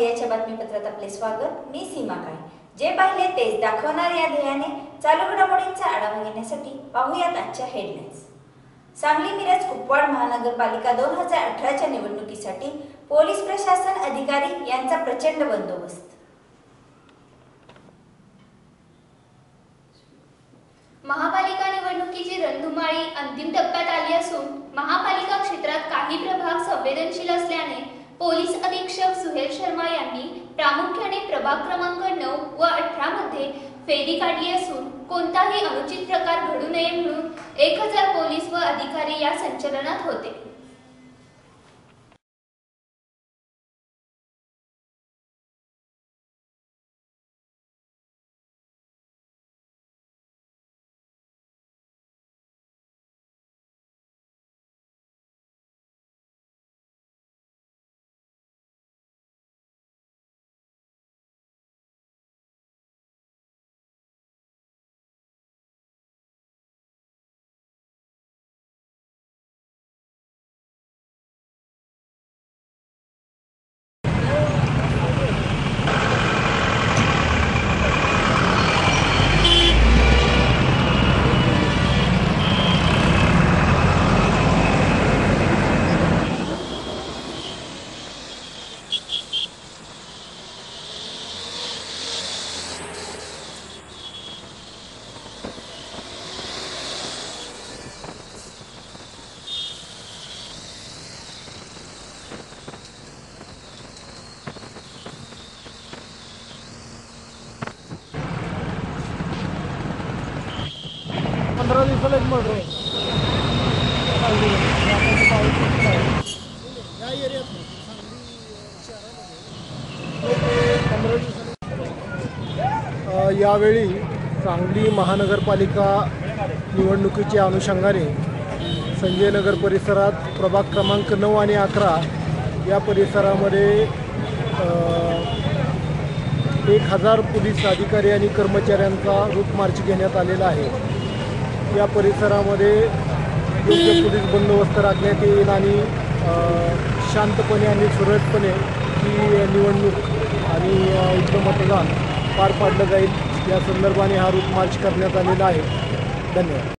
मीडियाच्या बातमीपत्रात आपले स्वागत। मी सीमा काय। जे पाहिले तेच दाखवणार या ध्येयाने चालू घडामोडींचा आढावा घेण्यासाठी पाहूयात आजच्या हेडलाईन्स। सांगली मिरज कुपवाड महानगरपालिका 2018च्या निवडणुकीसाठी पोलीस प्रशासन अधिकारी यांचा प्रचंड बंदोबस्त। महापालिका निवडणुकीची रणधुमाळी अंतिम टप्प्यात आली असून महापालिका क्षेत्रात काही प्रभाग संवेदनशील असल्याने पोलीस अधीक्षक सुहेल शर्मा यांनी प्रामुख्याने प्रभाग क्रमांक 9 व 18 मध्ये फेरी काढली असून कोणताही अनुचित प्रकार घडू नये म्हणून 1000 पोलीस व अधिकारी या संचलनात होते। यावेळी सांगली महानगरपालिका निवडणुकीच्या अनुषंगाने संजय नगर परिसरात प्रभाग क्रमांक 9 आणि 11 या परिसरामध्ये 1000 पोलीस अधिकारी आणि कर्मचाऱ्यांचा रूट मार्च घेण्यात आलेला आहे। या परिसरामध्ये योग्य पोलीस बंदोबस्त राखण्यात येईल आणि शांतपणे आणि सुरळीतपणे ही निवडणूक आणि इथलं मतदान पार पाडलं जाईल या संदर्भाने हा रूट मार्च करण्यात आलेला आहे। धन्यवाद।